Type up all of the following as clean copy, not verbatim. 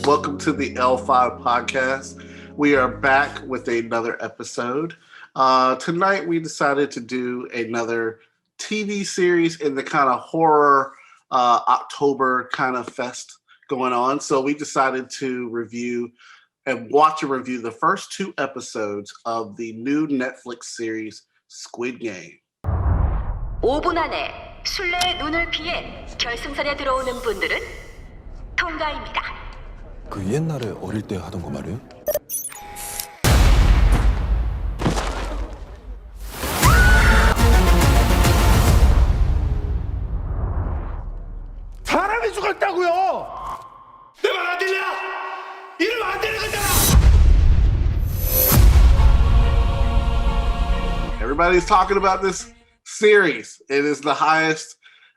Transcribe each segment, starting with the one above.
Welcome to the L-5 podcast. We are back with another episode. Tonight, we decided to do another TV series in the kind of horror October kind of fest going on. So we decided to review the first two episodes of the new Netflix series Squid Game. 5분 안에 술래의 눈을 피해 결승선에 들어오는 분들은 통과입니다. 그 옛날에 어릴 때 하던 거 말이에요? 사람이 죽었다고요! 내 말 안 들려? 이러면 안 되는 거잖아! Everybody's talking about this series. It is the highest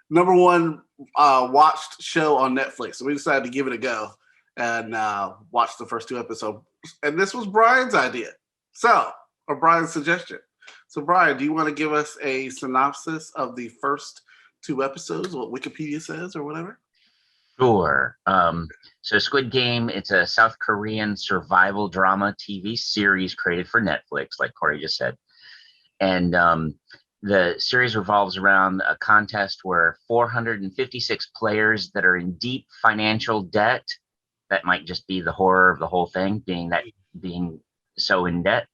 number one watched show on Netflix. So we decided to give it a go and watch the first two episodes. And this was Brian's idea. Or Brian's suggestion. So Brian, do you want to give us a synopsis of the first two episodes, what Wikipedia says or whatever? Sure. So Squid Game, it's a South Korean survival drama TV series created for Netflix, like Corey just said. And the series revolves around a contest where 456 players that are in deep financial debt, that might just be the horror of the whole thing, being so in debt,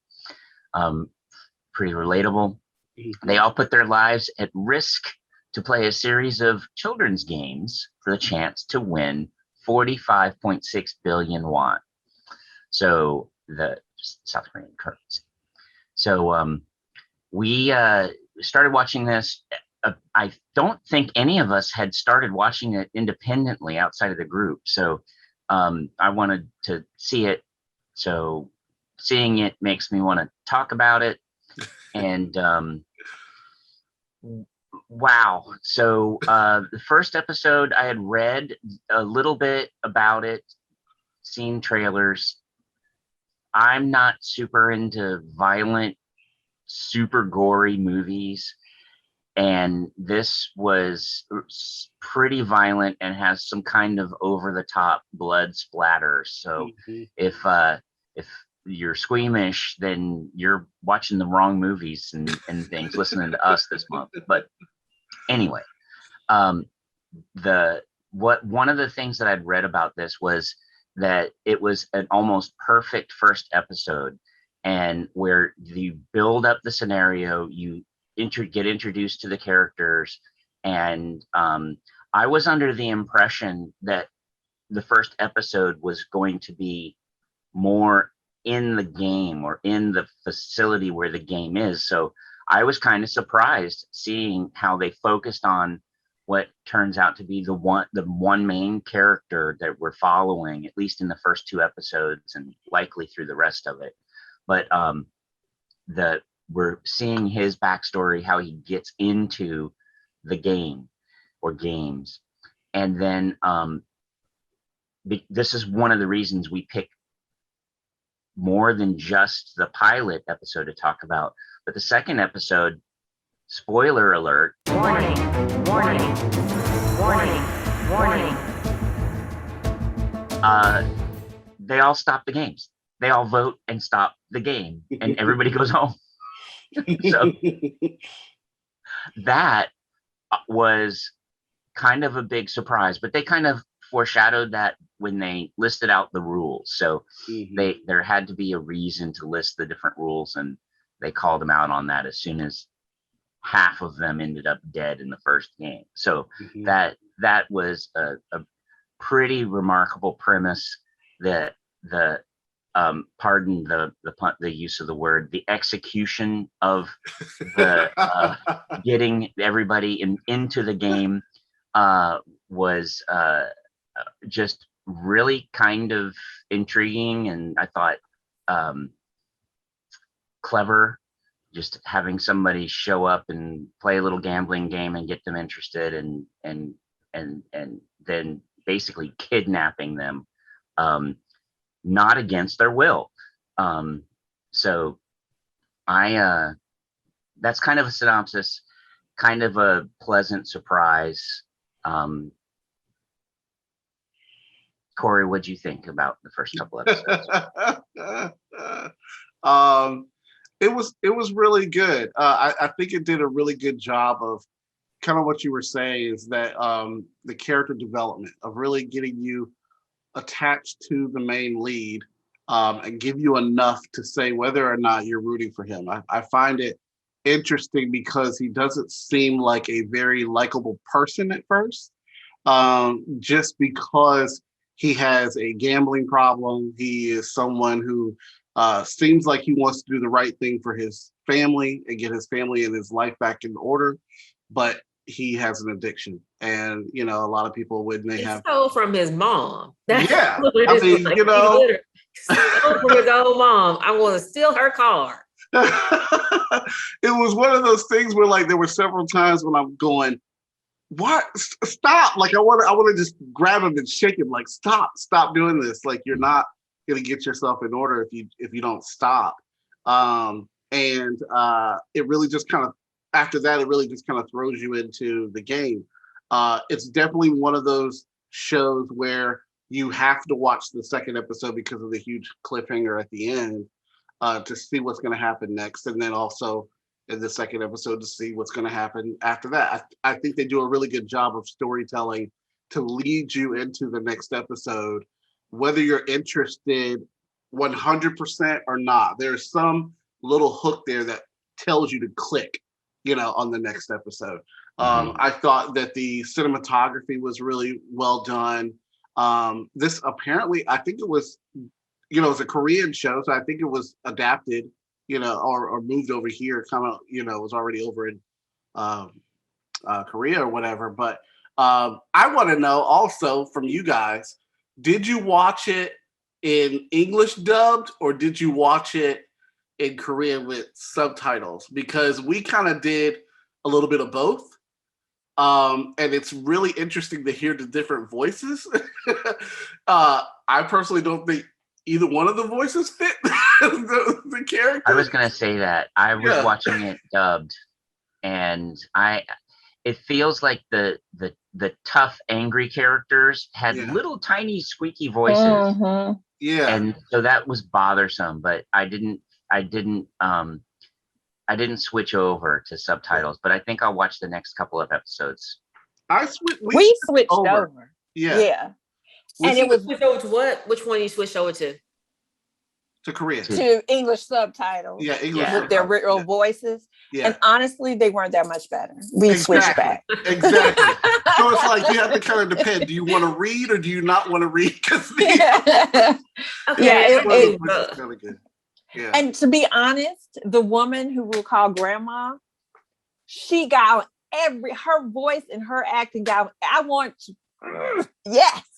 pretty relatable. They all put their lives at risk to play a series of children's games for the chance to win 45.6 billion won. So the South Korean currency. So we started watching this. I don't think any of us had started watching it independently outside of the group. So I wanted to see it. So seeing it makes me want to talk about it. And wow. So the first episode, I had read a little bit about it, seen trailers. I'm not super into violent, super gory movies, and this was pretty violent and has some kind of over-the-top blood splatter. So if you're squeamish, then you're watching the wrong movies and things, listening to us this month. But anyway, one of the things that I'd read about this was that it was an almost perfect first episode, and where you build up the scenario, you get introduced to the characters. And I was under the impression that the first episode was going to be more in the game or in the facility where the game is. So I was kind of surprised seeing how they focused on what turns out to be the one main character that we're following, at least in the first two episodes and likely through the rest of it. But we're seeing his backstory, how he gets into the game or games. And then this is one of the reasons we pick more than just the pilot episode to talk about. But the second episode, spoiler alert. Warning, warning, warning, warning. They all stop the games. They all vote and stop the game, and everybody goes home. So that was kind of a big surprise, but they kind of foreshadowed that when they listed out the rules. So there had to be a reason to list the different rules, and they called them out on that as soon as half of them ended up dead in the first game. So that was a pretty remarkable premise. That pardon the use of the word, the execution of the getting everybody into the game was just really kind of intriguing, and I thought clever, just having somebody show up and play a little gambling game and get them interested, and then basically kidnapping them, not against their will. So that's kind of a synopsis, kind of a pleasant surprise. Corey, what'd you think about the first couple episodes? It was really good. I think it did a really good job of kind of what you were saying, is that the character development of really getting you attached to the main lead, and give you enough to say whether or not you're rooting for him. I find it interesting because he doesn't seem like a very likable person at first, just because he has a gambling problem. He is someone who seems like he wants to do the right thing for his family and get his family and his life back in order, but he has an addiction. And you know, a lot of people, when they have stole from his mom. Yeah, what it I is mean, like. you He know. literally stole from his own mom. I want to steal her car. It was one of those things where, like, there were several times when I'm going, what? Stop. Like, I want to just grab him and shake him. Like, stop doing this. Like, you're not going to get yourself in order if you don't stop. And it really just kind of, after that, it really just kind of throws you into the game. It's definitely one of those shows where you have to watch the second episode because of the huge cliffhanger at the end, to see what's going to happen next. And then also in the second episode to see what's going to happen after that. I think they do a really good job of storytelling to lead you into the next episode, whether you're interested 100% or not. There's some little hook there that tells you to click, you know, on the next episode. I thought that the cinematography was really well done. This apparently, I think it was, you know, it's a Korean show, so I think it was adapted, you know, or moved over here, kind of, you know, was already over in Korea or whatever. But I want to know also from you guys, did you watch it in English dubbed or did you watch it in Korean with subtitles? Because we kind of did a little bit of both. And it's really interesting to hear the different voices. I personally don't think either one of the voices fit the character. I was gonna say that I was watching it dubbed, and it feels like the tough, angry characters had little tiny squeaky voices. Yeah, and so that was bothersome. But I didn't switch over to subtitles, but I think I'll watch the next couple of episodes. We switched over. Yeah. And it was switched over to what? Which one you switched over to? To Korean. To English subtitles. Yeah, English with their real voices. Yeah. And honestly, they weren't that much better. We switched back. Exactly. So it's like you have to kind of depend. Do you want to read or do you not want to read? It's really good. Yeah. And to be honest, the woman who we'll call grandma, she got her voice and her acting got,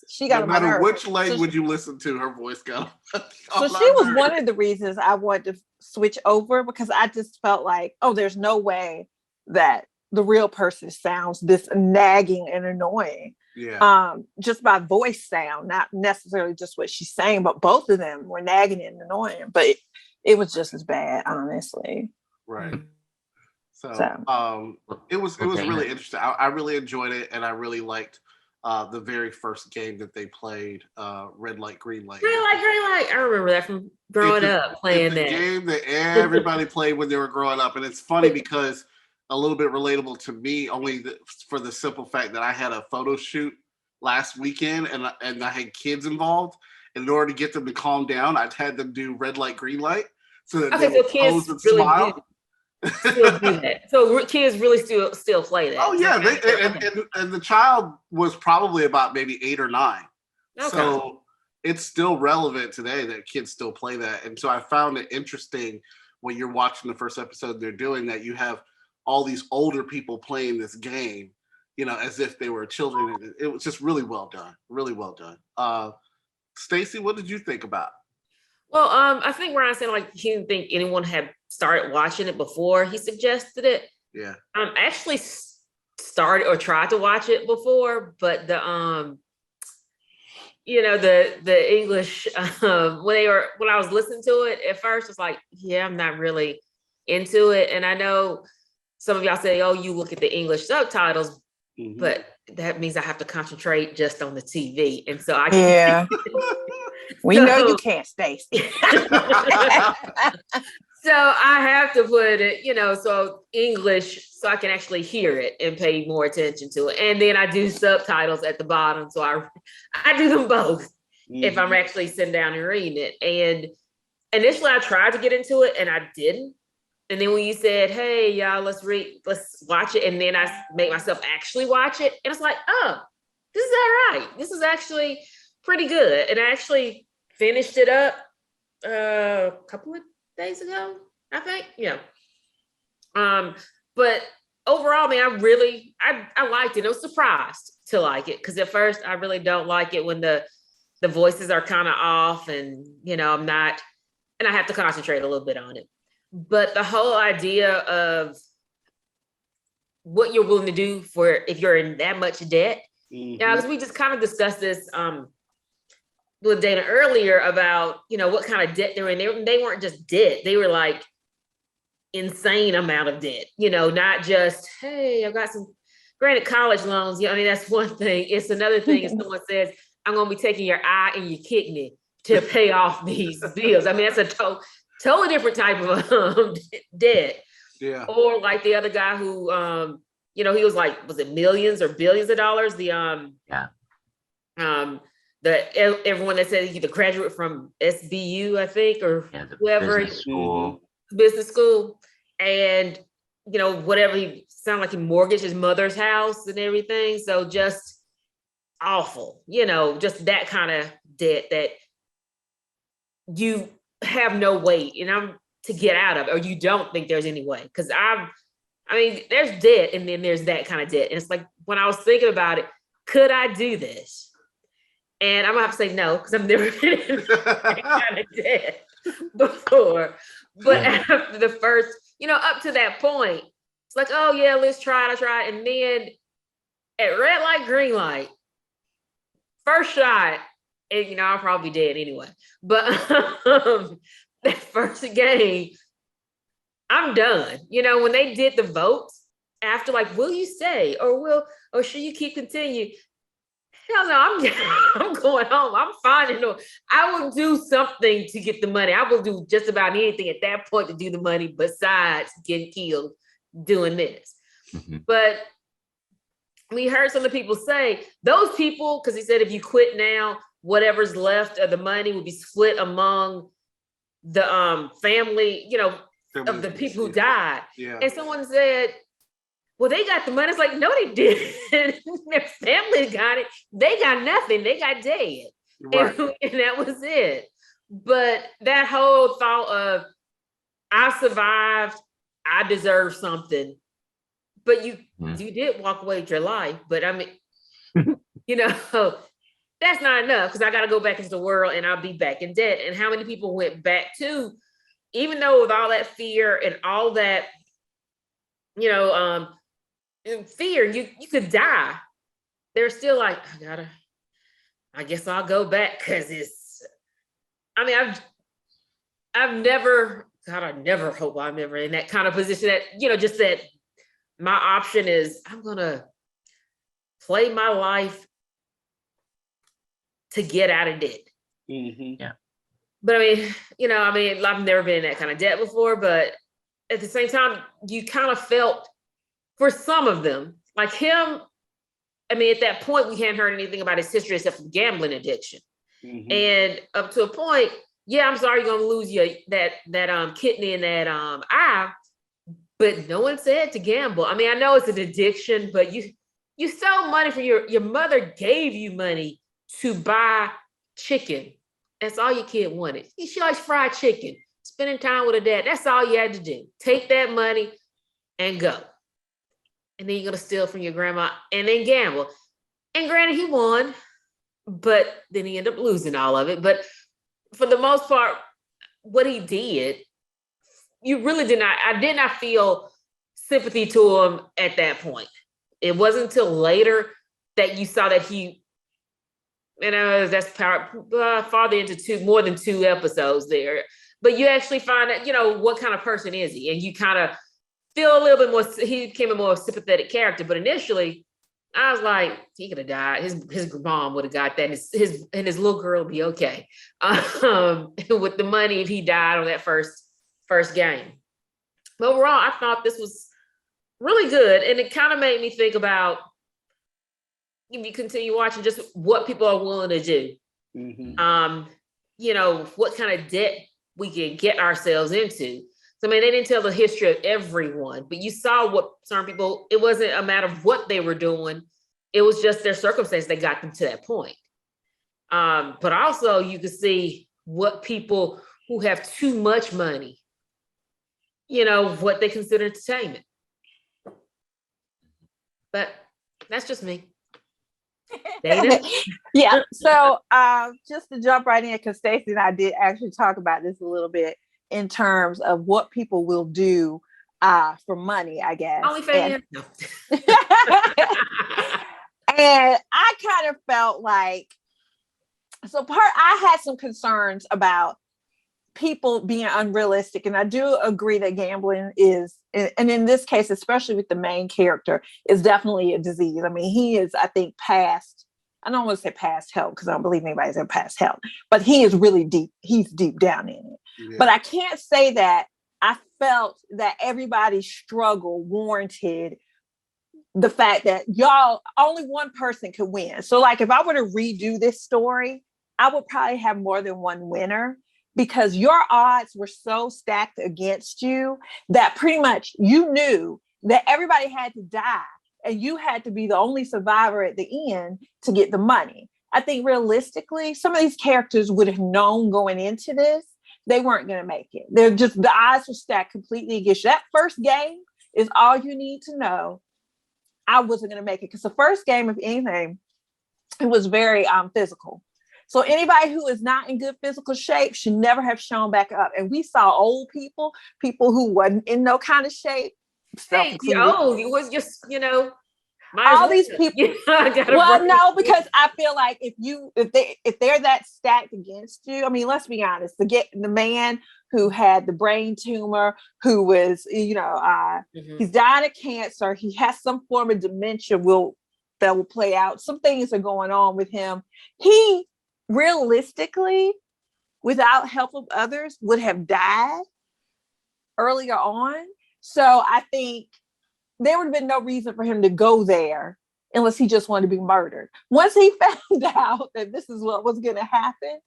she got no matter which language you listen to, her voice got. So she was one of the reasons I wanted to switch over, because I just felt like, oh, there's no way that the real person sounds this nagging and annoying. Yeah. Just by voice sound, not necessarily just what she's saying, but both of them were nagging and annoying. But it was just as bad, honestly. Right. So it was really interesting. I really enjoyed it, and I really liked the very first game that they played, Red Light, Green Light. Red Light, Green Light. I remember that from growing up playing that. Game that everybody played when they were growing up, and it's funny because a little bit relatable to me, for the simple fact that I had a photo shoot last weekend, and I had kids involved. And in order to get them to calm down, I'd had them do Red Light, Green Light, so that they would pose and really smile. Still do that. So kids really still play that. Oh yeah, and the child was probably about maybe 8 or 9. Okay. So it's still relevant today that kids still play that. And so I found it interesting when you're watching the first episode, they're doing that. You have all these older people playing this game, you know, as if they were children. It was just really well done. Really well done. Stacey, what did you think about? Well, I think Ryan said like he didn't think anyone had started watching it before he suggested it. Yeah. I actually started or tried to watch it before, but the the English when I was listening to it at first, it's like, yeah, I'm not really into it. And I know some of y'all say, oh, you look at the English subtitles, but that means I have to concentrate just on the TV. And so I Yeah. We know you can't, Stacey. So I have to put it, so English, so I can actually hear it and pay more attention to it. And then I do subtitles at the bottom. So I do them both if I'm actually sitting down and reading it. And initially I tried to get into it and I didn't. And then when you said, hey, y'all, let's watch it. And then I make myself actually watch it. And it's like, oh, this is all right. This is actually pretty good. And I actually finished it up a couple of days ago, I think. Yeah. But overall, man, I liked it. I was surprised to like it because at first I really don't like it when the voices are kind of off and I'm not, and I have to concentrate a little bit on it. But the whole idea of what you're willing to do for if you're in that much debt, because we just kind of discussed this with Dana earlier about what kind of debt they're in. They weren't just debt; they were like insane amount of debt. Not just hey, I've got some. Granted, college loans. Yeah, I mean that's one thing. It's another thing if someone says, "I'm going to be taking your eye and your kidney to pay off these bills." I mean that's a totally different type of debt. Yeah. Or like the other guy who, he was like, was it millions or billions of dollars? Everyone that said he's a graduate from SBU, I think, or whoever. Business school. And, whatever, he sounded like he mortgaged his mother's house and everything. So just awful, just that kind of debt that you have no way to get out of, or you don't think there's any way. Because there's debt and then there's that kind of debt. And it's like, when I was thinking about it, could I do this? And I'm gonna have to say no, because I've never been in that kind of debt before. But after the first, up to that point, it's like, oh yeah, let's try it. I tried. And then at red light, green light, first shot, and I'll probably be dead anyway. But that first game, I'm done. When they did the votes after, like, will you stay or should you keep continue? Hell no, I'm going home. I'm fine. I will do something to get the money. I will do just about anything at that point to do the money besides getting killed doing this. But we heard some of the people say those people, because he said if you quit now, whatever's left of the money will be split among the family, of the people who died. Yeah. And someone said, well, they got the money. It's like, no, they didn't. Their family got it. They got nothing. They got dead. Right. And that was it. But that whole thought of, I survived, I deserve something. But you did walk away with your life. But I mean, that's not enough, because I got to go back into the world and I'll be back in debt. And how many people went back to, even though with all that fear and all that, fear, you could die. They're still like, I guess I'll go back, because I never hope I'm ever in that kind of position that, just that my option is I'm going to play my life to get out of debt. Yeah. But I've never been in that kind of debt before, but at the same time, you kind of felt for some of them, like him, at that point, we hadn't heard anything about his history except for gambling addiction. And up to a point, yeah, I'm sorry, you're going to lose that kidney and that eye, but no one said to gamble. I know it's an addiction, but you stole money from your mother gave you money to buy chicken. That's all your kid wanted. She likes fried chicken, spending time with her dad. That's all you had to do. Take that money and go. And then you're going to steal from your grandma and then gamble. And granted, he won, but then he ended up losing all of it. But for the most part, what he did, I did not feel sympathy to him at that point. It wasn't until later that you saw that he, that's farther into more than 2 episodes there. But you actually find that, what kind of person is he? And you kind of feel a little bit more, he became a more sympathetic character. But initially, I was like, he could have died. His mom would have got that. His little girl would be okay. With the money if he died on that first game. But overall, I thought this was really good. And it kind of made me think about, if you continue watching, just what people are willing to do. Mm-hmm. What kind of debt we can get ourselves into. So, I mean, they didn't tell the history of everyone, but you saw what certain people, it wasn't a matter of what they were doing. It was just their circumstance that got them to that point. But also you could see what people who have too much money, what they consider entertainment. But that's just me. Yeah. So just to jump right in, because Stacey and I did actually talk about this a little bit in terms of what people will do for money, I guess. OnlyFans. And I kind of felt like, I had some concerns about people being unrealistic. And I do agree that gambling is, and in this case, especially with the main character, is definitely a disease. I mean, he is, I think, past, I don't want to say past help because I don't believe anybody's in past help, but he is really deep. He's deep down in it. Yeah. But I can't say that I felt that everybody's struggle warranted the fact that only one person could win. So like if I were to redo this story, I would probably have more than one winner, because your odds were so stacked against you that pretty much you knew that everybody had to die and you had to be the only survivor at the end to get the money. I think realistically, some of these characters would have known going into this, they weren't going to make it. The odds were stacked completely against you. That first game is all you need to know. I wasn't going to make it because the first game, if anything, it was very physical. So anybody who is not in good physical shape should never have shown back up. And we saw old people who wasn't in no kind of shape. Hey, it was just, all these people. Well, no, because I feel like if they're that stacked against you, I mean, let's be honest. The man who had the brain tumor, who was, he's dying of cancer. He has some form of dementia that will play out. Some things are going on with him. He realistically, without help of others, would have died earlier on. So I think there would have been no reason for him to go there unless he just wanted to be murdered. Once he found out that this is what was going to happen,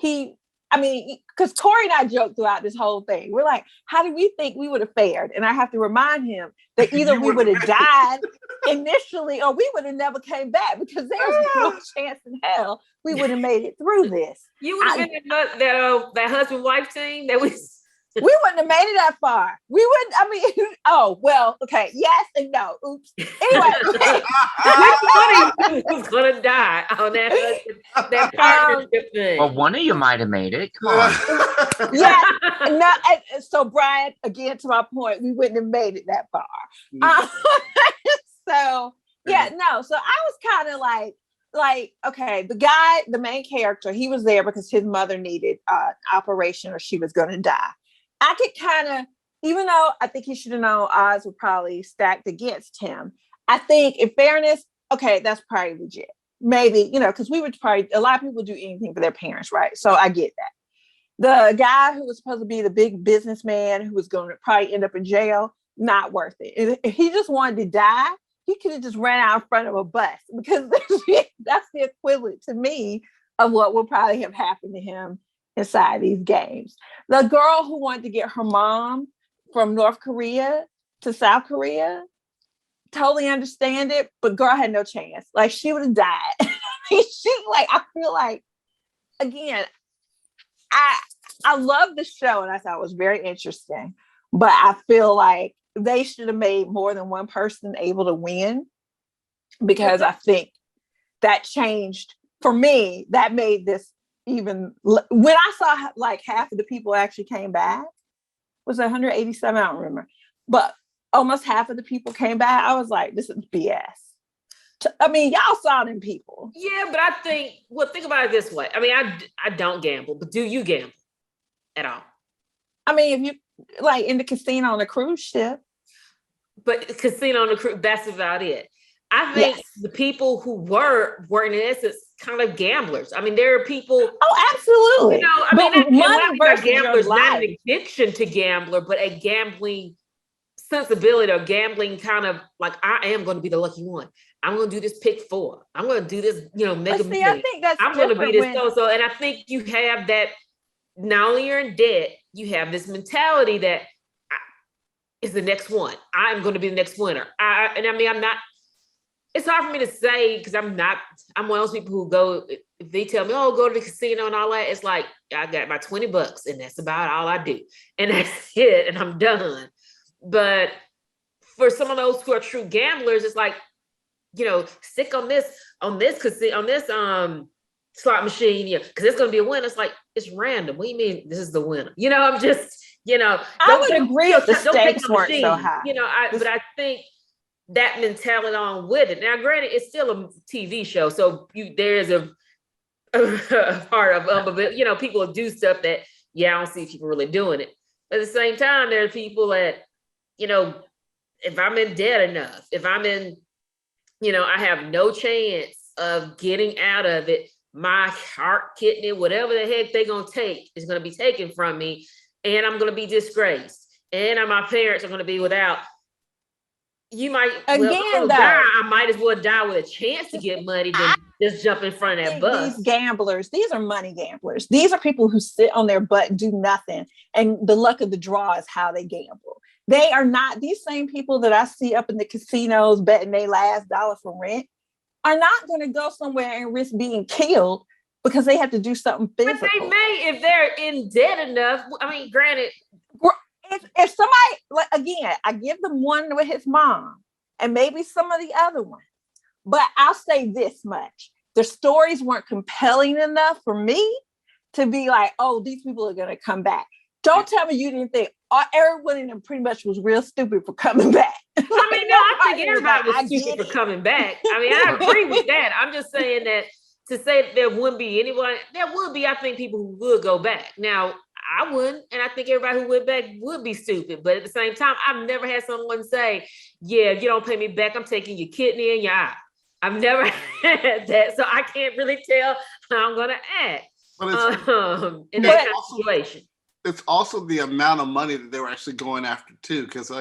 because Corey and I joked throughout this whole thing. We're like, how do we think we would have fared? And I have to remind him that either we would have died initially or we would have never came back, because there's no chance in hell we would have made it through this. You would have been that husband-wife team that was... We wouldn't have made it that far. We wouldn't, okay, yes and no. Oops. Anyway. Which one was going to die on that partnership thing? Well, one of you might have made it. Come on. Yeah. No, so, Brian, again, to my point, we wouldn't have made it that far. So, yeah, no. So I was kind of like, okay, the main character, he was there because his mother needed an operation or she was going to die. I could kind of, even though I think he should have known odds were probably stacked against him, I think in fairness, okay, that's probably legit. Maybe, because we would probably, a lot of people do anything for their parents, right? So I get that. The guy who was supposed to be the big businessman who was going to probably end up in jail, not worth it. If he just wanted to die, he could have just ran out in front of a bus, because that's the equivalent to me of what would probably have happened to him inside these games. The girl who wanted to get her mom from North Korea to South Korea, totally understand it, but girl had no chance. Like, she would have died. I feel like, again, I love the show and I thought it was very interesting, but I feel like they should have made more than one person able to win, because I think that changed, for me, that made this even, when I saw like half of the people actually came back, was it 187? I don't remember, but almost half of the people came back. I was like, this is BS. I mean, y'all saw them people. Yeah, but I think, think about it this way. I mean, I don't gamble, but do you gamble at all? I mean, if you like in the casino on a cruise ship. But casino on the cruise, that's about it. I think the people who were in essence kind of gamblers. I mean, there are people. Oh, absolutely. You know, I but mean, money versus gamblers, your not an life. addiction to gambler, but a gambling sensibility or gambling kind of like, I am going to be the lucky one. I'm going to do this pick 4. I'm going to do this, make a million. I think that's I'm going to be this so. And I think you have that. Not only you're in debt, you have this mentality that is the next one. I'm going to be the next winner. I'm not. It's hard for me to say because I'm one of those people who go. If they tell me, "Oh, go to the casino and all that," it's like I got my $20 and that's about all I do, and that's it, and I'm done. But for some of those who are true gamblers, it's like, stick on this slot machine, because it's going to be a winner. It's like, it's random. What do you mean this is the winner? I'm just, I would agree if the stakes weren't so high. But I think that mentality on with it. Now, granted, it's still a TV show, so there's a part of people do stuff that I don't see people really doing it. But at the same time, there are people that, if I'm in debt enough, if I'm in, I have no chance of getting out of it, my heart, kidney, whatever the heck they're going to take is going to be taken from me, and I'm going to be disgraced, and my parents are going to be without. You might die. I might as well die with a chance to get money than just jump in front of that bus. These gamblers, these are money gamblers. These are people who sit on their butt and do nothing, and the luck of the draw is how they gamble. They are not these same people that I see up in the casinos betting their last dollar for rent are not going to go somewhere and risk being killed because they have to do something physical. But they may if they're in debt enough. I mean, granted. If somebody, again, I give them one with his mom and maybe some of the other ones, but I'll say this much. The stories weren't compelling enough for me to be like, oh, these people are going to come back. Don't tell me you didn't think everyone in them pretty much was real stupid for coming back. I mean, no, I think everybody was stupid for coming back. I mean, I agree with that. I'm just saying that to say that there wouldn't be anyone, there would be, I think, people who would go back. Now, I wouldn't, and I think everybody who went back would be stupid. But at the same time, I've never had someone say, yeah, if you don't pay me back, I'm taking your kidney and your eye. I've never had that, so I can't really tell how I'm going to act in that kind of situation. It's also the amount of money that they were actually going after too. Because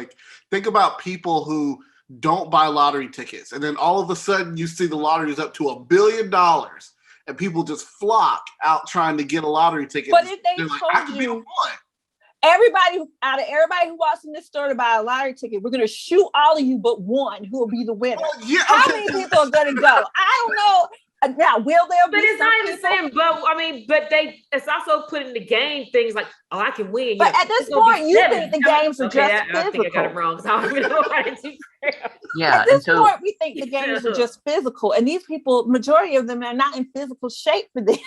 think about people who don't buy lottery tickets, and then all of a sudden you see the lottery is up to $1 billion, and people just flock out trying to get a lottery ticket. But if they told you, everybody who walks in this store to buy a lottery ticket, we're going to shoot all of you but one who will be the winner. How many people are going to go? I don't know. Now, will there be? But it's not even saying, but it's also putting the game things like, oh, I can win. But at this point, you think the games are just physical. I think I got it wrong. So I don't even know what I do. Yeah. At this point, we think the games are just physical, and these people, majority of them, are not in physical shape for this.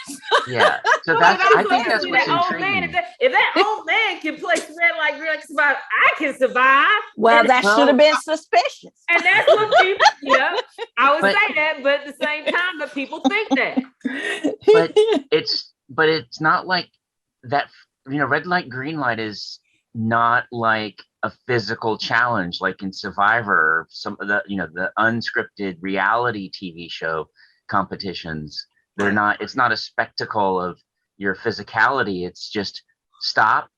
Yeah. So I think that's what's intriguing. If that old man can play like survive, I can survive. Well, that should have been suspicious. And that's what people, I would say that, but at the same time, but people think that. But it's not like that. Red light, green light is not like a physical challenge like in Survivor or some of the unscripted reality TV show competitions. They're not. It's not a spectacle of your physicality. It's just stop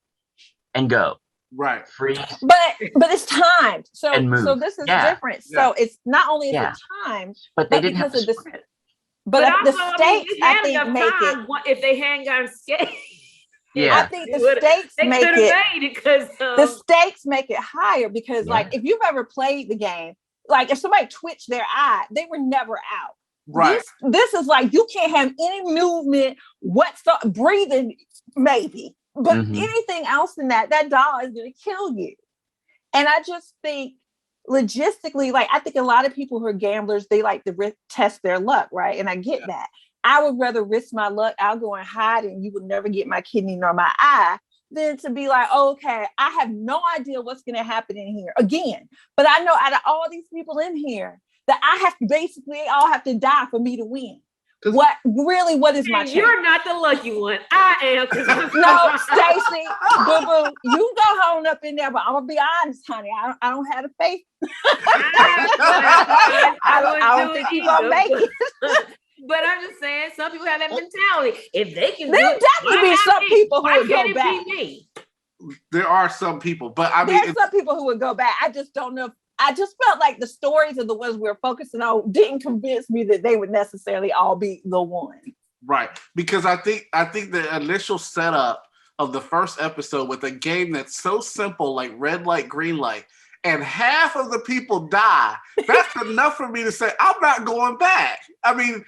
and go. Right. Freeze. But it's timed. So this is different. Yeah. So it's not only is it timed, but they didn't have the script. But the stakes, I think, make it. If they hadn't gotten scared. Yeah, I think the stakes make it because the stakes make it higher because, like, if you've ever played the game, like if somebody twitched their eye, they were never out. Right. This is like you can't have any movement whatsoever, breathing maybe, but anything else than that doll is going to kill you. And I just think logistically, like I think a lot of people who are gamblers, they like to test their luck, right? And I get that. I would rather risk my luck. I'll go and hide and you will never get my kidney nor my eye than to be like, okay, I have no idea what's going to happen in here again. But I know out of all these people in here that I have to basically all have to die for me to win. What is my chance? You're not the lucky one. I am. No, Stacy, boo boo, you go home up in there, but I'm gonna be honest, honey. I don't have the faith. I don't think you're gonna make it. But I'm just saying, some people have that mentality. If they can, there'll definitely be some people who would go back. There are some people, but I mean, there's some people who would go back. I just don't know. I just felt like the stories of the ones we were focusing on didn't convince me that they would necessarily all be the one. Right, because I think the initial setup of the first episode with a game that's so simple, like red light, green light, and half of the people die, that's enough for me to say, I'm not going back. I mean,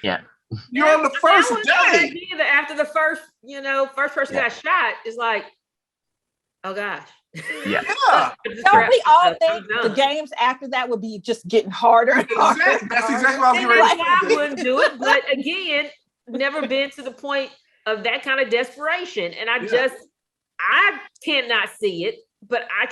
you're on the first day. Either after the first person got shot, it's like, oh gosh. Yeah. Don't we all think the games after that would be just getting harder and harder? That's exactly what I was getting ready to say. I wouldn't do it, but again, never been to the point of that kind of desperation. And I cannot see it, but I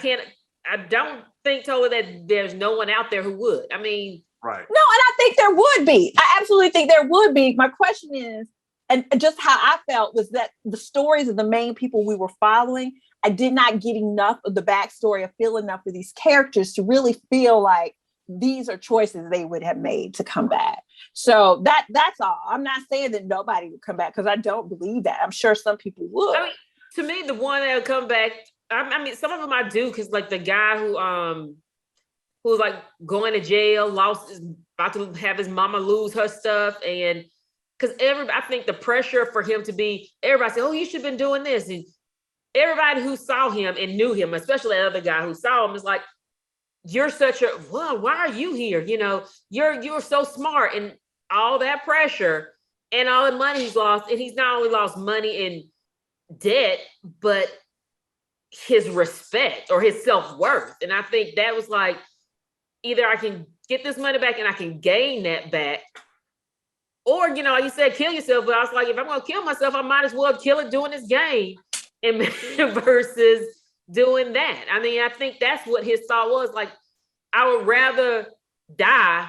don't think totally that there's no one out there who would. I mean, right. No, and I think there would be. I absolutely think there would be. My question is, and just how I felt was that the stories of the main people we were following, I did not get enough of the backstory or feel enough of these characters to really feel like these are choices they would have made to come back. So that's all. I'm not saying that nobody would come back because I don't believe that. I'm sure some people would. I mean, to me, the one that would come back, I mean, some of them I do, because like the guy who was like going to jail, about to have his mama lose her stuff, and because I think the pressure for him to be, everybody said, oh, you should have been doing this, and everybody who saw him and knew him, especially that other guy who saw him, is like, you're such a, well, why are you here? You know, you're so smart, and all that pressure and all the money he's lost, and he's not only lost money and debt, but his respect or his self-worth. And I think that was like, either I can get this money back and I can gain that back, or, you know, you said kill yourself, but I was like, if I'm going to kill myself, I might as well kill it doing this game and versus doing that. I mean, I think that's what his thought was. Like, I would rather die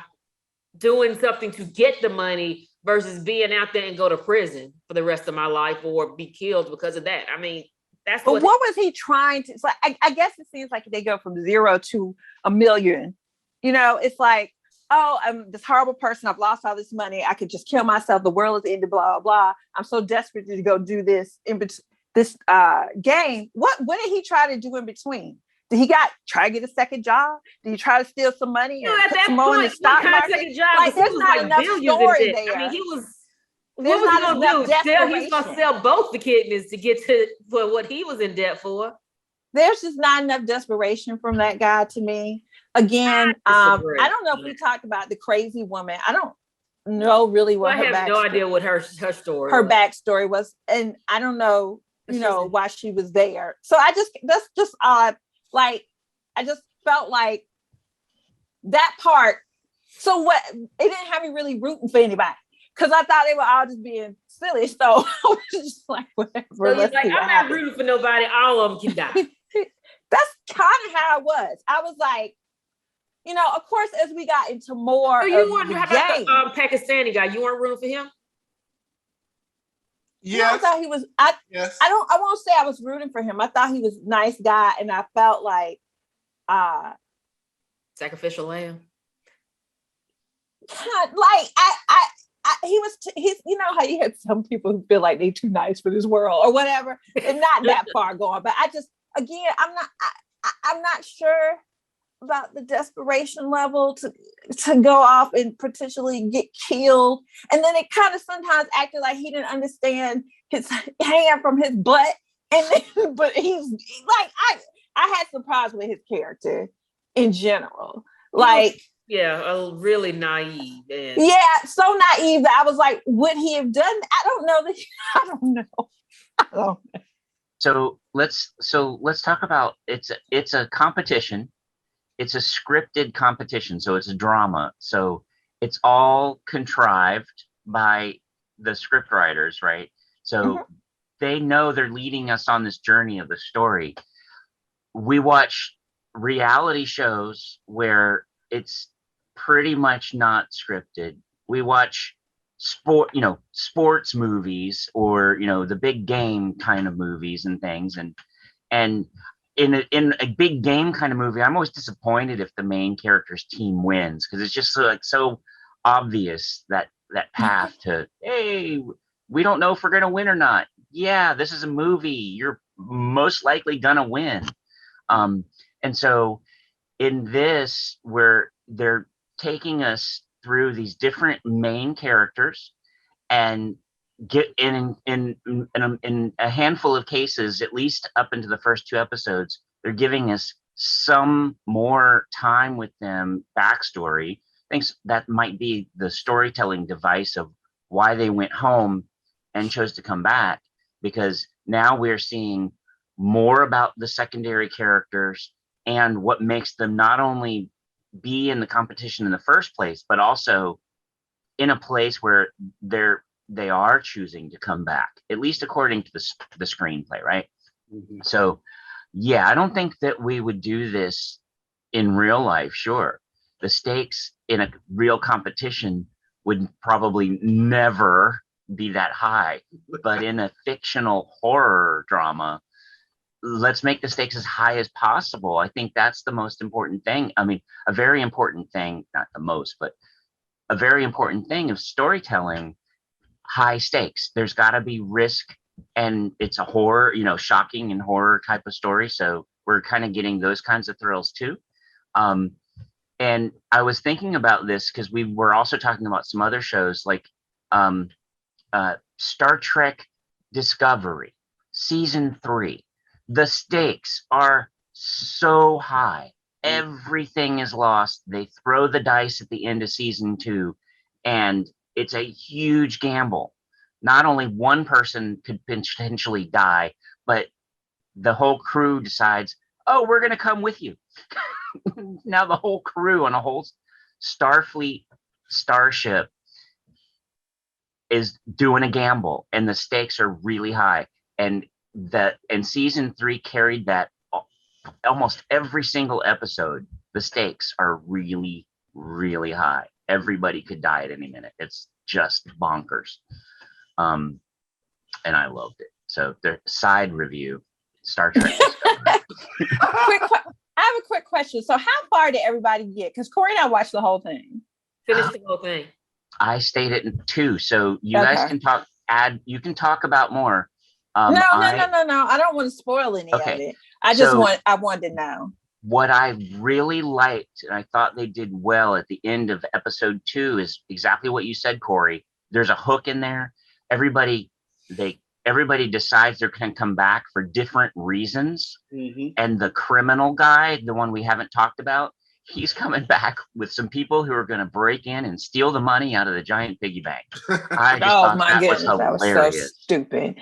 doing something to get the money versus being out there and go to prison for the rest of my life or be killed because of that. I mean, that's what was he trying to, it's like, I guess it seems like they go from 0 to 1 million. You know, it's like, oh, I'm this horrible person. I've lost all this money. I could just kill myself. The world is ended, blah, blah, blah. I'm so desperate to go do this game. What did he try to do in between? Did he try to get a second job? Did he try to steal some money and put some more in the stock market? Like, there's not enough story there. I mean, he was, what was he going to do? He's going to sell both the kidneys to get for what he was in debt for. There's just not enough desperation from that guy to me. Again, I don't know if we talked about the crazy woman. I don't know really what her backstory. I have no idea what her story. Her backstory was, and I don't know, why she was there. So that's just odd. Like, I just felt like that part. So what? It didn't have me really rooting for anybody because I thought they were all just being silly. So I was just like, whatever. So like, I'm not rooting for nobody. All of them can die. That's kind of how I was. I was like, of course, as we got into more, so you weren't, how about the Pakistani guy? You weren't rooting for him? Yeah, I thought he was. Yes. I won't say I was rooting for him. I thought he was a nice guy, and I felt like sacrificial lamb. Like he's how you had some people who feel like they're too nice for this world or whatever, and not that far gone. But I just, again, I'm not sure about the desperation level to go off and potentially get killed. And then it kind of sometimes acted like he didn't understand his hand from his butt. And then, but he's like, I had some problems with his character in general. Like, really naive. And... yeah, so naive that I was like, would he have done? I don't know. So let's talk about it's a competition. It's a scripted competition, so it's a drama. So it's all contrived by the script writers, right? So they know they're leading us on this journey of the story. We watch reality shows where it's pretty much not scripted. We watch sports movies, or the big game kind of movies and things, and in a big game kind of movie, I'm always disappointed if the main character's team wins, because it's just so obvious that path to, hey, we don't know if we're gonna win or not. Yeah, this is a movie. You're most likely gonna win. And so in this, where they're taking us through these different main characters, and get in a handful of cases, at least up into the first 2 episodes, they're giving us some more time with them, backstory. I think that might be the storytelling device of why they went home and chose to come back, because now we're seeing more about the secondary characters and what makes them not only be in the competition in the first place, but also in a place where they are choosing to come back, at least according to the screenplay, right? Mm-hmm. So, yeah, I don't think that we would do this in real life. Sure, the stakes in a real competition would probably never be that high, but in a fictional horror drama, let's make the stakes as high as possible. I think that's the most important thing. I mean, a very important thing, not the most, but a very important thing of storytelling, high stakes. There's got to be risk, and it's a horror, shocking and horror type of story. So we're kind of getting those kinds of thrills too. And I was thinking about this because we were also talking about some other shows like Star Trek Discovery, season 3. The stakes are so high. Everything is lost. They throw the dice at the end of season 2, and it's a huge gamble. Not only one person could potentially die, but the whole crew decides, oh, we're going to come with you. Now the whole crew on a whole Starfleet starship is doing a gamble, and the stakes are really high. And season 3 carried that almost every single episode. The stakes are really, really high. Everybody could die at any minute. It's just bonkers. And I loved it. So the side review, Star Trek Discovery. I have a quick question. So how far did everybody get? Because Corey and I watched the whole thing. Finished the whole thing. I stayed at 2, so you guys can talk. You can talk about more. No. I don't want to spoil any of it. I wanted to know. What I really liked, and I thought they did well at the end of episode 2, is exactly what you said, Corey. There's a hook in there. Everybody decides they're going to come back for different reasons. Mm-hmm. And the criminal guy, the one we haven't talked about, he's coming back with some people who are going to break in and steal the money out of the giant piggy bank. I just thought my goodness, that was so stupid.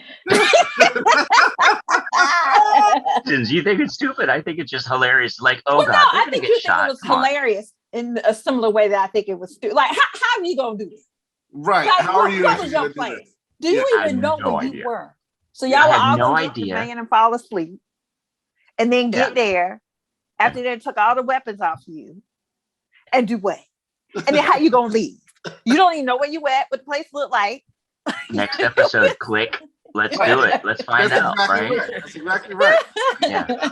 Since you think it's stupid, I think it's just hilarious. Like, God, they're I think you think it was hilarious in a similar way that I think it was stupid. Like, how are you going to do this? Right. Like, how are you going to do this? Do you even know where you were? So y'all were all going to get and fall asleep, and then get there after they took all the weapons off you, and do what? And then how you gonna leave? You don't even know where you at, what the place look like. Next episode, quick. Let's do it. Let's find out. Exactly right? That's exactly right. Yeah.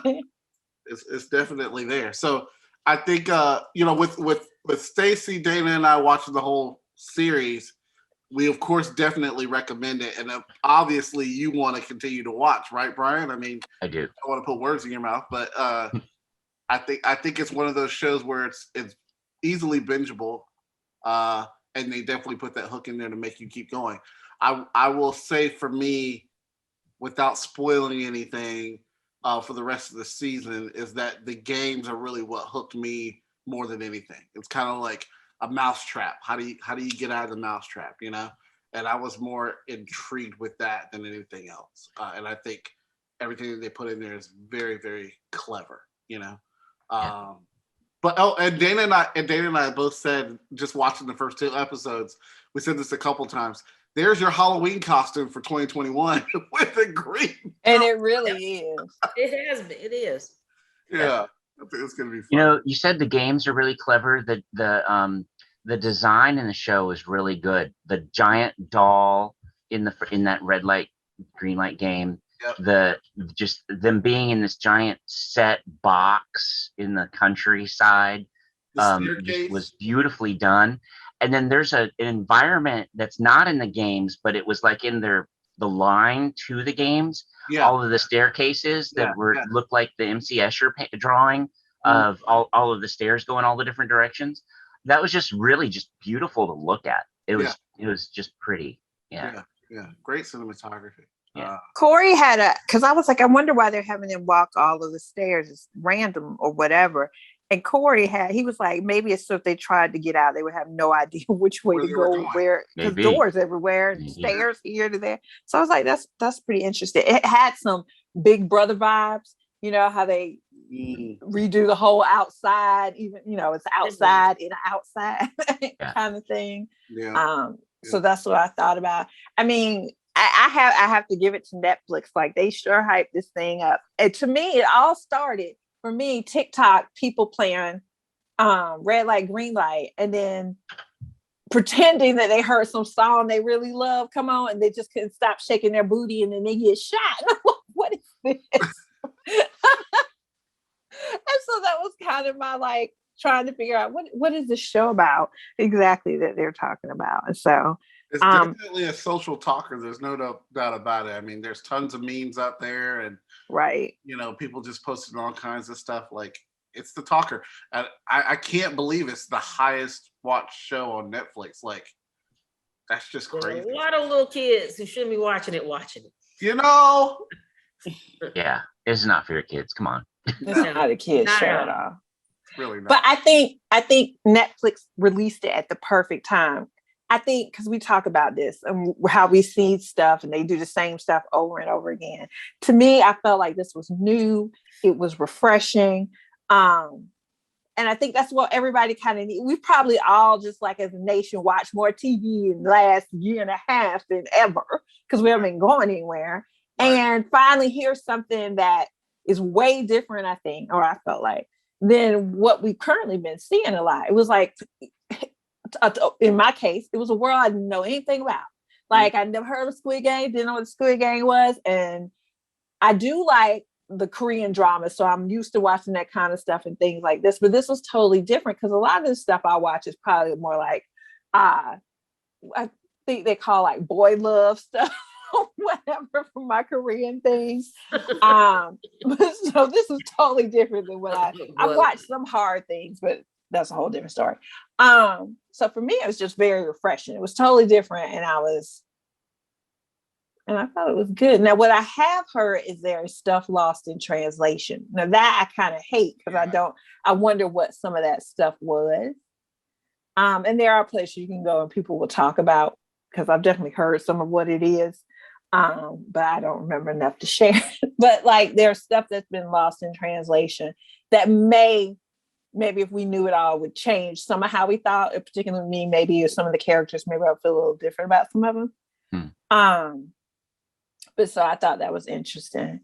It's definitely there. So I think with Stacy, Dana, and I watching the whole series, we of course definitely recommend it, and obviously you want to continue to watch, right, Brian? I mean, I do. I don't want to put words in your mouth, but I think it's one of those shows where it's easily bingeable, and they definitely put that hook in there to make you keep going. I will say, for me, without spoiling anything, for the rest of the season, is that the games are really what hooked me more than anything. It's kind of like a mousetrap. How do you get out of the mousetrap? And I was more intrigued with that than anything else. And I think everything that they put in there is very, very clever. And Dana and I both said, just watching the first 2 episodes, we said this a couple times. There's your Halloween costume for 2021 with the green. And it really is. It has been. It is. Yeah. I think it's gonna be fun. You said the games are really clever. the design in the show is really good. The giant doll in that red light, green light game. Yep. Just them being in this giant set box in the countryside just was beautifully done. And then there's an environment that's not in the games, but it was like in the line to the games. Yeah. All of the staircases that looked like the MC Escher drawing of all of the stairs going all the different directions. That was just really just beautiful to look at. It was just pretty. Yeah. Great cinematography. Yeah. Corey had because I was like, I wonder why they're having them walk all of the stairs. It's random or whatever. And Corey he was like, maybe it's so if they tried to get out, they would have no idea which way to go, where, because doors everywhere and stairs here to there. So I was like, that's pretty interesting. It had some Big Brother vibes, you know, how they redo the whole outside, even, you know, it's outside in outside kind of thing. Yeah. So that's what I thought about. I mean, I have to give it to Netflix. Like, they sure hyped this thing up. And to me, it all started for me, TikTok, people playing red light, green light, and then pretending that they heard some song they really love come on, and they just couldn't stop shaking their booty, and then they get shot. What is this? And so that was kind of my like trying to figure out what is this show about exactly that they're talking about. And so it's definitely a social talker. There's no doubt about it. I mean, there's tons of memes out there, and you know, people just posting all kinds of stuff. Like, it's the talker. And I can't believe it's the highest watched show on Netflix. Like, that's just crazy. A lot of little kids who shouldn't be watching it. You know? Yeah, it's not for your kids. Come on. It's not a kid's show at all. Really not. But I think Netflix released it at the perfect time. I think because we talk about this and how we see stuff and they do the same stuff over and over again. To me, I felt like this was new. It was refreshing. And I think that's what everybody kind of need. We've probably all just like as a nation watched more TV in the last year and a half than ever because we haven't been going anywhere. Right. And finally here's something that is way different, I think, or I felt like, than what we've currently been seeing a lot. It was like, in my case, it was a world I didn't know anything about. Like, I never heard of Squid Game, didn't know what Squid Game was. And I do like the Korean drama, so I'm used to watching that kind of stuff and things like this. But this was totally different because a lot of this stuff I watch is probably more like, I think they call like boy love stuff. Whatever from my Korean things. So this is totally different than what I watched some hard things, but that's a whole different story. So for me, it was just very refreshing. It was totally different, and I thought it was good. Now, what I have heard is there is stuff lost in translation. Now that I kind of hate because I wonder what some of that stuff was. And there are places you can go and people will talk about, because I've definitely heard some of what it is. But I don't remember enough to share. But like, there's stuff that's been lost in translation that maybe if we knew it all would change some of how we thought, particularly me, maybe some of the characters, maybe I'll feel a little different about some of them. But so I thought that was interesting.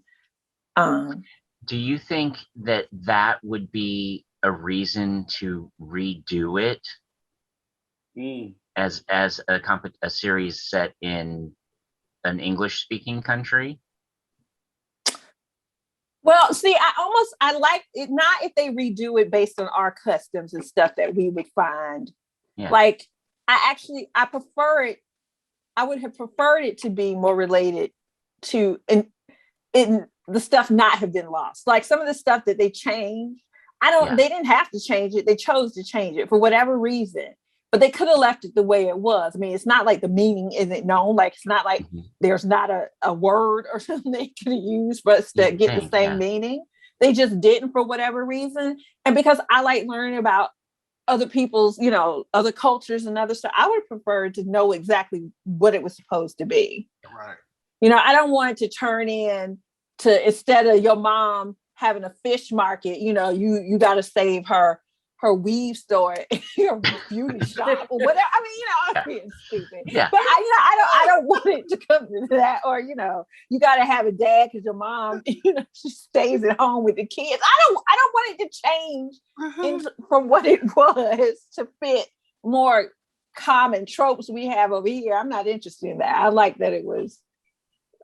Do you think that would be a reason to redo it as a series set in an English-speaking country? Well, see, I like it not if they redo it based on our customs and stuff that we would find. Yeah. Like, I prefer it. I would have preferred it to be more related to in the stuff not have been lost. Like some of the stuff that they changed, they didn't have to change it. They chose to change it for whatever reason. But they could have left it the way it was. I mean, it's not like the meaning isn't known. Like, it's not like there's not a word or something they could have used for us to get the same meaning. They just didn't for whatever reason. And because I like learning about other people's, you know, other cultures and other stuff, I would prefer to know exactly what it was supposed to be. Right. You know, I don't want it to turn in to, instead of your mom having a fish market, you know, you got to save her weave store, your beauty shop, or whatever. I mean, you know, I'm being stupid. Yeah. But I don't want it to come to that. Or, you know, you got to have a dad because your mom, you know, she stays at home with the kids. I don't want it to change from what it was to fit more common tropes we have over here. I'm not interested in that. I like that it was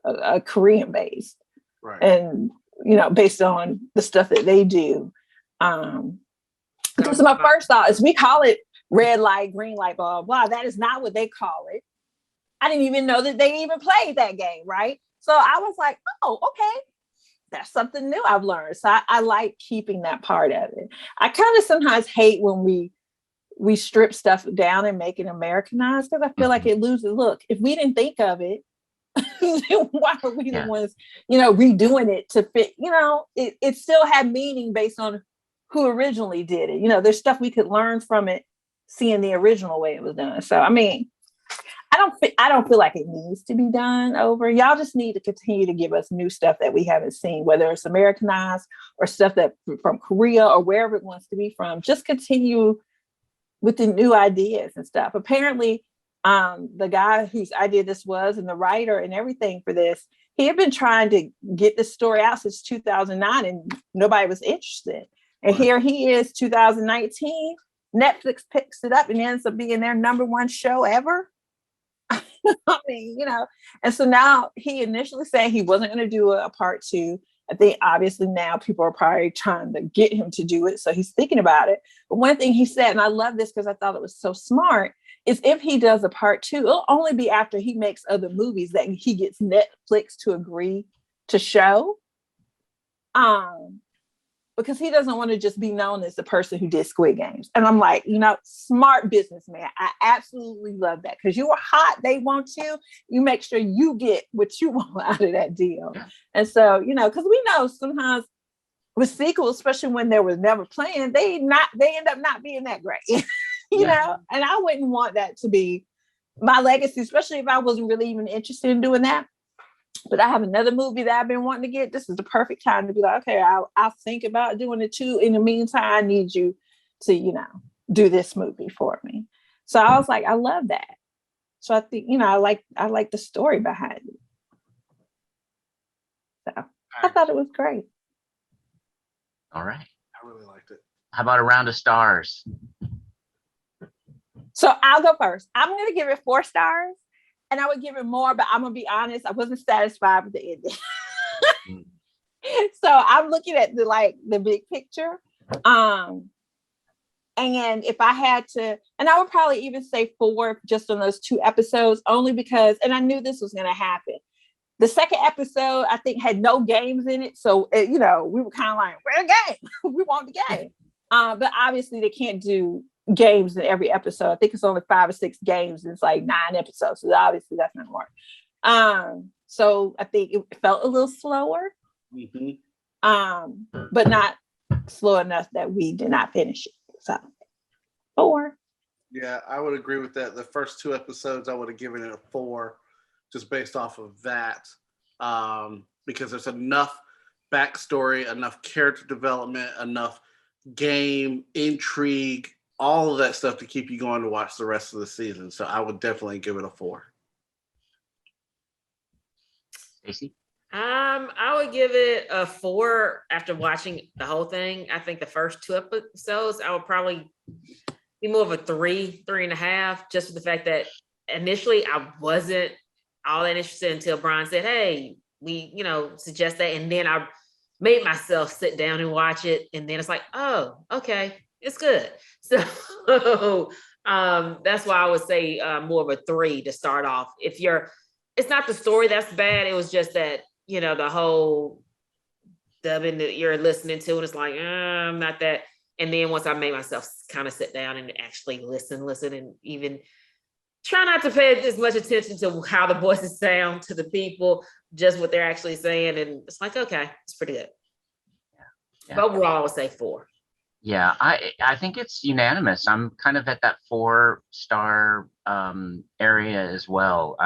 a Korean based, Right. and based on the stuff that they do. Because my first thought is we call it red light, green light, blah, blah, blah. That is not what they call it. I didn't even know that they even played that game, right? So I was like, oh, okay. That's something new I've learned. So I like keeping that part of it. I kind of sometimes hate when we strip stuff down and make it Americanized, because I feel like it loses look. If we didn't think of it, why are we the ones, redoing it to fit? It still had meaning based on who originally did it. There's stuff we could learn from it, seeing the original way it was done. So I mean, I don't feel like it needs to be done over. Y'all just need to continue to give us new stuff that we haven't seen, whether it's Americanized or stuff that from Korea or wherever it wants to be from. Just continue with the new ideas and stuff. Apparently, the guy whose idea this was and the writer and everything for this, he had been trying to get this story out since 2009 and nobody was interested. And here he is, 2019. Netflix picks it up and ends up being their number one show ever. I mean, and so now he initially said he wasn't going to do a part 2. I think obviously now people are probably trying to get him to do it. So he's thinking about it. But one thing he said, and I love this because I thought it was so smart, is if he does a part 2, it'll only be after he makes other movies that he gets Netflix to agree to show. Because he doesn't want to just be known as the person who did Squid Games. And I'm like, smart businessman. I absolutely love that, because you were hot. They want you. You make sure you get what you want out of that deal. And so, because we know sometimes with sequels, especially when there was never planned, they end up not being that great, you know? And I wouldn't want that to be my legacy, especially if I wasn't really even interested in doing that. But I have another movie that I've been wanting to get. This is the perfect time to be like, okay, I'll think about doing it too. In the meantime, I need you to, do this movie for me. So I was like, I love that. So I think, I like the story behind it. So I thought it was great. All right. I really liked it. How about a round of stars? So I'll go first. I'm going to give it 4 stars. And I would give it more, but I'm gonna be honest, I wasn't satisfied with the ending. So I'm looking at the big picture. And if I had to, and I would probably even say 4 just on those 2 episodes, only because, and I knew this was gonna happen. The second episode, I think, had no games in it. So, we were kind of like, where's the game? We want the game. But obviously they can't do games in every episode. I think it's only 5 or 6 games. And it's like 9 episodes. So obviously that's not work. So I think it felt a little slower. But not slow enough that we did not finish it. So 4. Yeah, I would agree with that. The first 2 episodes, I would have given it a 4, just based off of that. Because there's enough backstory, enough character development, enough game, intrigue, all of that stuff to keep you going to watch the rest of the season. So I would definitely give it a 4. Stacey? I would give it a 4 after watching the whole thing. I think the first 2 episodes, I would probably be more of a 3.5, just for the fact that initially I wasn't all that interested until Brian said, hey, we, suggest that. And then I made myself sit down and watch it. And then it's like, oh, okay, it's good. So that's why I would say more of a 3 to start off. It's not the story that's bad. It was just that, the whole dubbing that you're listening to, and it's like, I'm not that. And then once I made myself kind of sit down and actually listen, and even try not to pay as much attention to how the voices sound to the people, just what they're actually saying. And it's like, okay, it's pretty good. Yeah. But overall, I would say 4. Yeah, I think it's unanimous. I'm kind of at that 4-star area as well.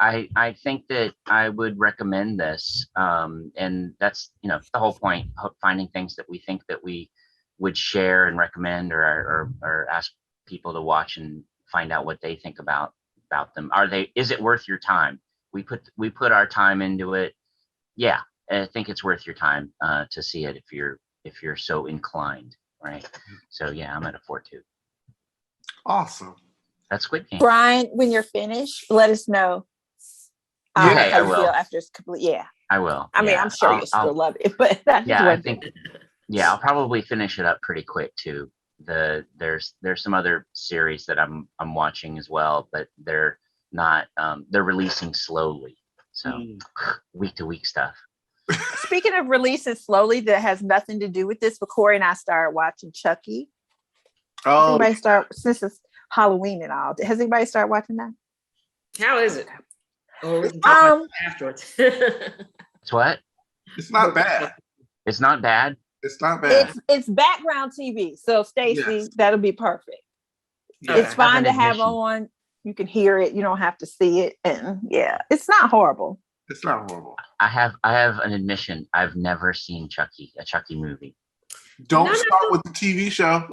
I think that I would recommend this, and that's the whole point, finding things that we think that we would share and recommend, or ask people to watch and find out what they think about them. Is it worth your time? We put our time into it. Yeah, I think it's worth your time to see it if you're so inclined, right? So yeah, I'm at a 4 too. Awesome. That's Squid Game. Brian, when you're finished, let us know. Okay, how I you will. feel after it's complete. Yeah. I will. I mean, yeah. I'm sure you'll still love it, but that's yeah, what I think. Yeah, I'll probably finish it up pretty quick too. There's some other series that I'm watching as well, but they're not. They're releasing slowly, so week to week stuff. Speaking of releasing slowly, that has nothing to do with this, but Corey and I started watching Chucky. Oh, Anybody start since it's Halloween and all? Has anybody started watching that? How is it? Or we can talk about it afterwards. It's what? it's not bad. It's not bad. It's not bad. It's background TV. So Stacey, Yes. that'll be perfect. Yeah. It's fine to have admission. on. You can hear it. You don't have to see it. And yeah, it's not horrible. It's not horrible. I have an admission. I've never seen a Chucky movie. Don't start with the TV show.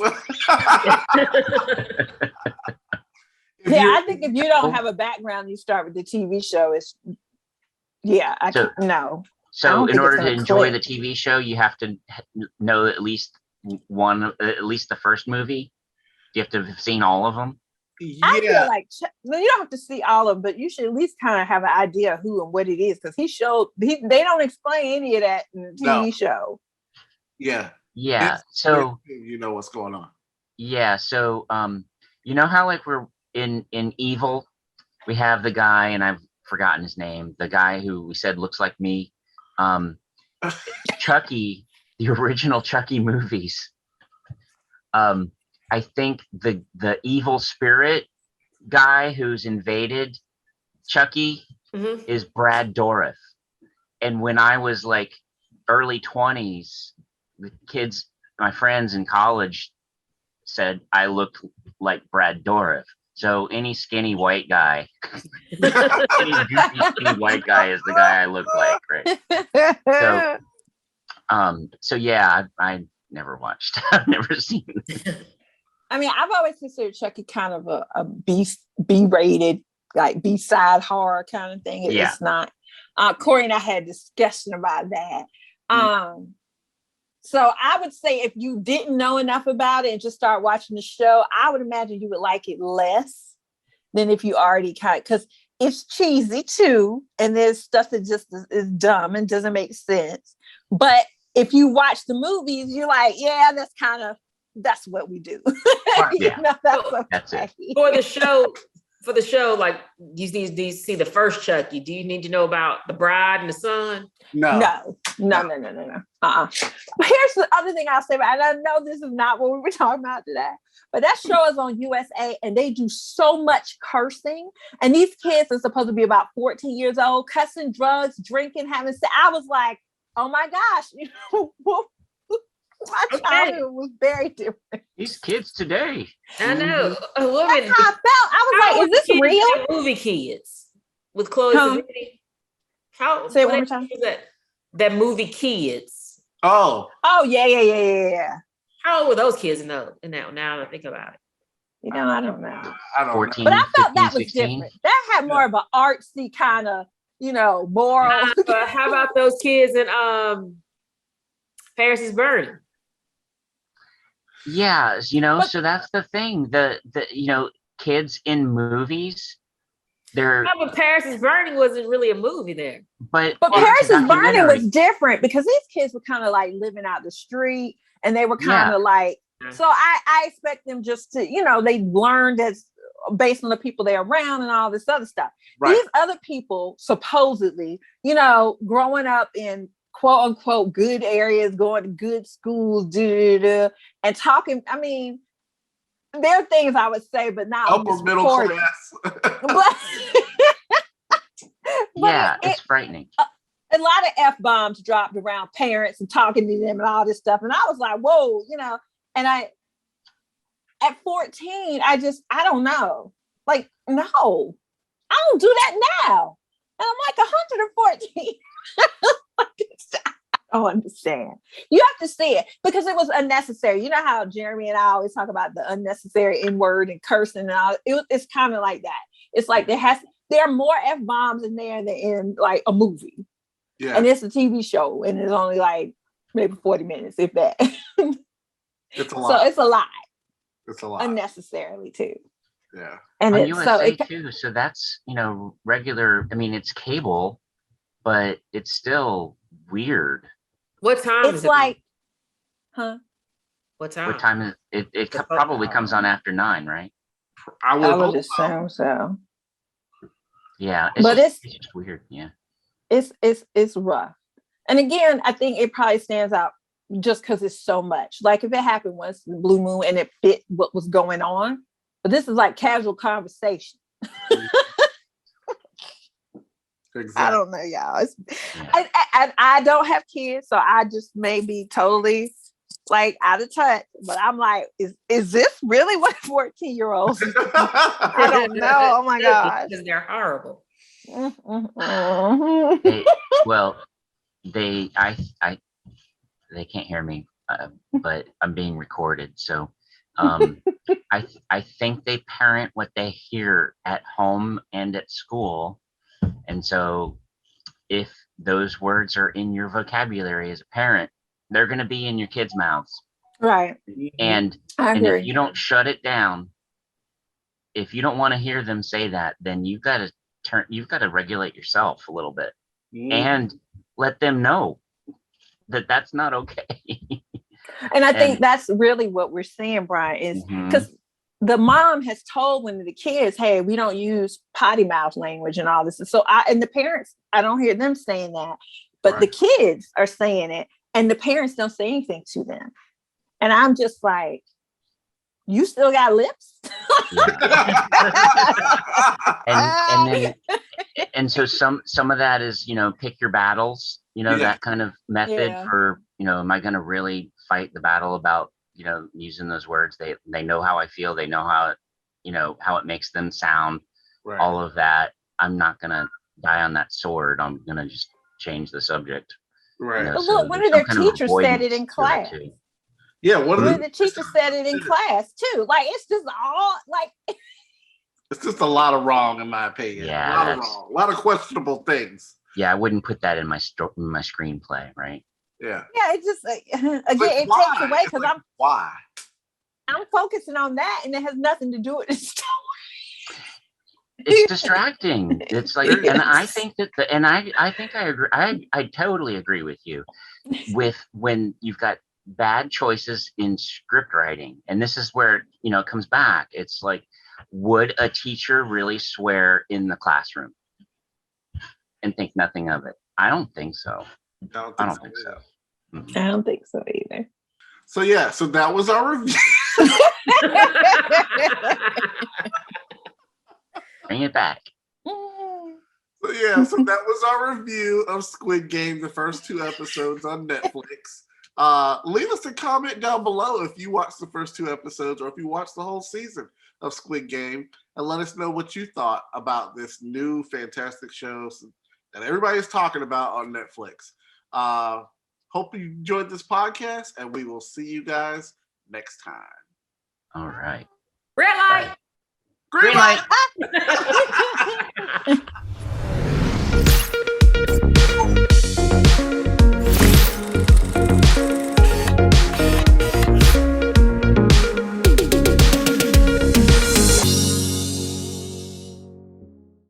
I think if you don't have a background, you start with the TV show. No. So in order to enjoy the TV show, you have to know at least the first movie. You have to have seen all of them. I feel like you don't have to see all of them, but you should at least kind of have an idea of who and what it is, because they don't explain any of that in the TV show. Yeah. Yeah. So you know what's going on. Yeah. So you know how like we're in Evil, we have the guy, and I've forgotten his name, the guy who we said looks like me. Chucky, the original Chucky movies. I think the evil spirit guy who's invaded Chucky is Brad Dourif. And when I was like early 20s, the kids, my friends in college, said I looked like Brad Dourif. So any skinny white guy, any goofy skinny white guy is the guy I look like, right? So yeah, I never watched. I've never seen it. I mean, I've always considered Chucky kind of a B-rated, like B-side horror kind of thing. It's not. Corey and I had a discussion about that. So I would say if you didn't know enough about it and just start watching the show, I would imagine you would like it less than if you already because it's cheesy too, and there's stuff that just is dumb and doesn't make sense. But if you watch the movies, you're like, yeah, that's what we do. That's it. For the show, like you need to see the first Chucky. Do you need to know about the bride and the son? No. But here's the other thing I'll say, and I know this is not what we were talking about today, but that show is on USA, and they do so much cursing, and these kids are supposed to be about 14 years old, cussing, drugs, drinking, having sex. I was like, oh my gosh, my childhood was very different. These kids today. I know. That's how I felt. I was like, is this real? Movie kids with Chloe Sevigny. Say it one more time. That movie Kids. Oh, yeah. How old were those kids in that? Now that I think about it. I don't know. 14, but I felt 15, that was 16. different. That had more of an artsy kind of, moral. How about those kids in Paris is Burning? Yeah, so that's the thing. The kids in movies, they're but Paris is Burning wasn't really a movie there. But Paris is Burning was different because these kids were kind of like living out the street, and they were kind of like, so I expect them just to, they learned as based on the people they're around and all this other stuff. Right. These other people supposedly, growing up in quote unquote good areas, going to good schools, and talking. I mean, there are things I would say, but not upper middle class. But it's frightening. A lot of F-bombs dropped around parents and talking to them and all this stuff. And I was like, whoa, and at 14, I don't know. Like, no, I don't do that now. And I'm like 114. I don't understand. You have to see it because it was unnecessary. You know how Jeremy and I always talk about the unnecessary N-word and cursing and all. It's kind of like that. It's like there are more F-bombs in there than in like a movie. Yeah. And it's a TV show and it's only like maybe 40 minutes, if that. It's a lot. So it's a lot. It's a lot. unnecessarily too. Yeah. And On it's USA too, so that's regular. I mean, it's cable, but it's still weird. What time it's is it? like, huh? What time? What time is it? It probably comes on after 9, right? I I would would assume so. Yeah, But it's just weird. Yeah, it's rough. And again, I think it probably stands out just because it's so much. Like if it happened once in the blue moon and it fit what was going on, but this is like casual conversation. Exactly. I don't know, y'all. I don't have kids, so I just may be totally like out of touch. But I'm like, is this really what 14-year-olds? I don't know. Oh my gosh, because they're horrible. They can't hear me, but I'm being recorded, so I think they parent what they hear at home and at school. And so if those words are in your vocabulary as a parent, they're going to be in your kids' mouths. Right. And if you don't shut it down, if you don't want to hear them say that, then you've got to regulate yourself a little bit and let them know that that's not okay. And I think that's really what we're saying, Brian, is because the mom has told one of the kids, hey, we don't use potty mouth language and all this. So and the parents, I don't hear them saying that, but the kids are saying it and the parents don't say anything to them. And I'm just like, you still got lips? and so some of that is, pick your battles, that kind of method for, am I going to really fight the battle about, using those words? They know how I feel. They know how it makes them sound, all of that. I'm not going to die on that sword. I'm going to just change the subject. Right. But look, one of their teachers said it in class. Yeah, one of the teachers said it in class too. Like it's just all like it's just a lot of wrong, in my opinion. Yeah, a lot of wrong, a lot of questionable things. Yeah, I wouldn't put that in my screenplay, right? Yeah. Yeah, it just again it takes away because why I'm focusing on that, and it has nothing to do with the story. It's distracting. It's like, and I think that, I think I agree. I totally agree with you. With when you've got bad choices in script writing, and this is where it comes back. It's like, would a teacher really swear in the classroom and think nothing of it? I don't think so. I don't think so. Mm-hmm. I don't think so either. So yeah, so that was our review. Bring it back. So yeah, so that was our review of Squid Game, the first 2 episodes on Netflix. Leave us a comment down below if you watched the first 2 episodes or if you watched the whole season of Squid Game, and let us know what you thought about this new fantastic show that everybody's talking about on Netflix. Hope you enjoyed this podcast, and we will see you guys next time. All right. Red light. Green light.